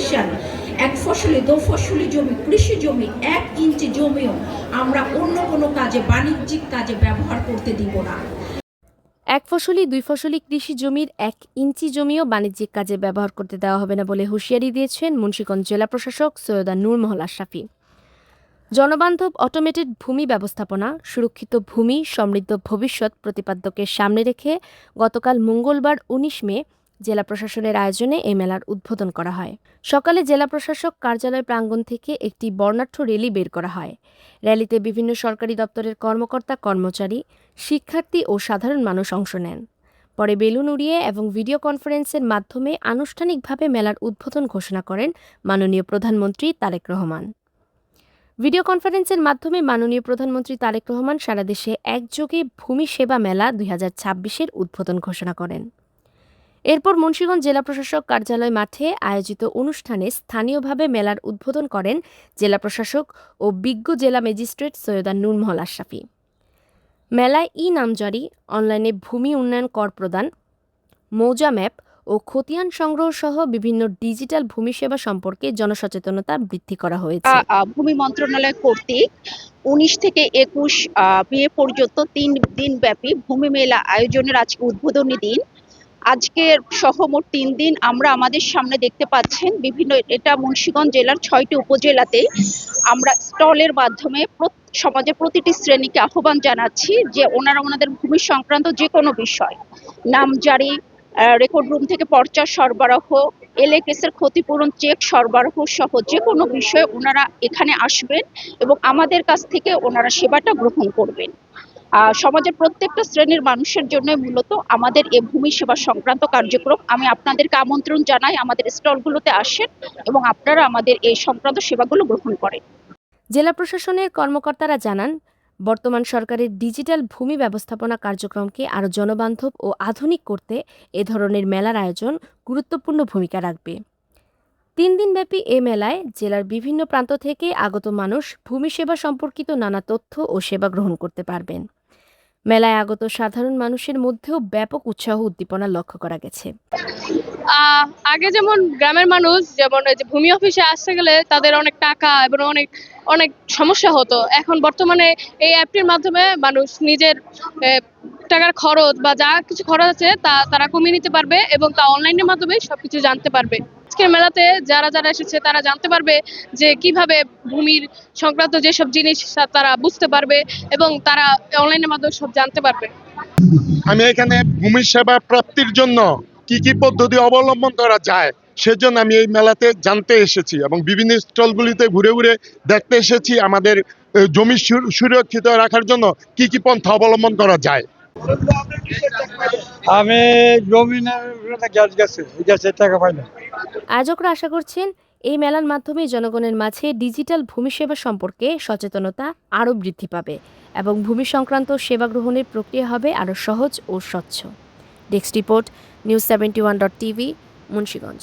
Permission এক ফসলি দো ফসলি জমি, কৃষি জমি 1 ইঞ্চি জমিও আমরা অন্য কোনো কাজে, বাণিজ্যিক কাজে ব্যবহার করতে দিব না। এক ফসলি দুই ফসলি কৃষি জমির 1 ইঞ্চি জমিও বাণিজ্যিক কাজে ব্যবহার করতে দেওয়া হবে না বলে হুঁশিয়ারি দিয়েছেন মুন্সিগঞ্জ জেলা প্রশাসক সৈয়দা নূর মহল আশরাফী। জনবান্ধব অটোমেটেড ভূমি ব্যবস্থাপনা, সুরক্ষিত ভূমি, সমৃদ্ধ ভবিষ্যৎ প্রতিপাদ্যকে সামনে রেখে গতকাল মঙ্গলবার 19 মে জেলা প্রশাসনের আয়োজনে এই মেলার উদ্বোধন করা হয়। সকালে জেলা প্রশাসক কার্যালয় প্রাঙ্গণ থেকে একটি বর্ণাঢ্য র্যালি বের করা হয়। র্যালিতে বিভিন্ন সরকারি দপ্তরের কর্মকর্তা, কর্মচারী, শিক্ষার্থী ও সাধারণ মানুষ অংশ নেন। পরে বেলুন উড়িয়ে এবং ভিডিও কনফারেন্সের মাধ্যমে আনুষ্ঠানিকভাবে মেলার উদ্বোধন ঘোষণা করেন মাননীয় প্রধানমন্ত্রী তারেক রহমান। ভিডিও কনফারেন্সের মাধ্যমে মাননীয় প্রধানমন্ত্রী তারেক রহমান সারা দেশে একযোগে ভূমি সেবা মেলা 2026-এর উদ্বোধন ঘোষণা করেন। এরপর মুন্সিগঞ্জ জেলা প্রশাসক কার্যালয় মাঠে আয়োজিত অনুষ্ঠানে স্থানীয়ভাবে মেলার উদ্বোধন করেন জেলা প্রশাসক ও বিজ্ঞ জেলা ম্যাজিস্ট্রেট সৈয়দা নূর মহল আশরাফী। মেলায় নামজারি, অনলাইনে ভূমি উন্নয়ন কর প্রদান, মৌজা ম্যাপ ও খতিয়ান সংগ্রহ সহ বিভিন্ন ডিজিটাল ভূমি সেবা সম্পর্কে জনসচেতনতা বৃদ্ধি করা হয়েছে। ভূমি মন্ত্রণালয় কর্তৃক 19 থেকে 21 মে পর্যন্ত 3 দিন ব্যাপী ভূমি মেলা আয়োজনের আজকে উদ্বোধনী দিন। আজকের সহ মোট 3 দিন আমরা আমাদের সামনে দেখতে পাচ্ছেন বিভিন্ন, এটা মুন্সিগঞ্জ জেলার 6টি উপজেলাতে আমরা স্টলের মাধ্যমে সমাজের প্রতিটি শ্রেণীকে আহ্বান জানাচ্ছি যে ওনারা ওনাদের ভূমি সংক্রান্ত যে কোনো বিষয়, নামজারি, রেকর্ড রুম থেকে পর্চা সরবরাহ, এলএকেসের ক্ষতিপূরণ চেক সরবরাহ সহ যে কোনো বিষয়ে ওনারা এখানে আসবেন এবং আমাদের কাছ থেকে ওনারা সেবাটা গ্রহণ করবেন। সমাজের প্রত্যেকটা শ্রেণীর মানুষের জন্য মূলত আমাদের এই ভূমি সেবা সংক্রান্ত কার্যক্রম। আমি আপনাদেরকে আমন্ত্রণ জানাই আমাদের স্টলগুলোতে আসেন এবং আপনারা আমাদের এই সংক্রান্ত সেবাগুলো গ্রহণ করেন। জেলা প্রশাসনের কর্মকর্তারা জানান, বর্তমান সরকারের ডিজিটাল ভূমি ব্যবস্থাপনা কার্যক্রমকে আরও জনবান্ধব ও আধুনিক করতে এ ধরনের মেলার আয়োজন গুরুত্বপূর্ণ ভূমিকা রাখবে। 3 দিনব্যাপী এ মেলায় জেলার বিভিন্ন প্রান্ত থেকে আগত মানুষ ভূমি সেবা সম্পর্কিত নানা তথ্য ও সেবা গ্রহণ করতে পারবেন। মেলায় আগত সাধারণ মানুষের মধ্যেও ব্যাপক উৎসাহ উদ্দীপনা লক্ষ্য করা গেছে। আগে যেমন গ্রামের মানুষ যেমন এই যে ভূমি অফিসে আসতে গেলে তাদের অনেক টাকা এবং অনেক অনেক সমস্যা হতো, এখন বর্তমানে এই অ্যাপটির মাধ্যমে মানুষ নিজের টাকার খরচ বা যা কিছু খরচ আছে তা তারা কমিয়ে নিতে পারবে এবং তা অনলাইনের মাধ্যমে সবকিছু জানতে পারবে। আজকের মেলাতে যারা যারা এসেছে তারা জানতে পারবে যে কিভাবে ভূমির সংক্রান্ত যেসব জিনিস তারা বুঝতে পারবে এবং তারা অনলাইনের মাধ্যমে সব জানতে পারবে। আমি এখানে ভূমি সেবা প্রাপ্তির জন্য কি কি পদ্ধতি অবলম্বন করা যায় সেজন্য আমি এই মেলাতে জানতে এসেছি এবং বিভিন্ন স্টলগুলিতে ঘুরে ঘুরে দেখতে এসেছি আমাদের জমি সুরক্ষিত রাখার জন্য কি কি পন্থা অবলম্বন করা যায়। আমি গ্যাসের টাকা পাই না। আয়োজকরা আশা করছেন এই মেলার মাধ্যমে জনগণের মাঝে ডিজিটাল ভূমি সেবা সম্পর্কে সচেতনতা আরও বৃদ্ধি পাবে এবং ভূমি সংক্রান্ত সেবা গ্রহণের প্রক্রিয়া হবে আরও সহজ ও স্বচ্ছ। Desk report, news 71.tv, Munshiganj.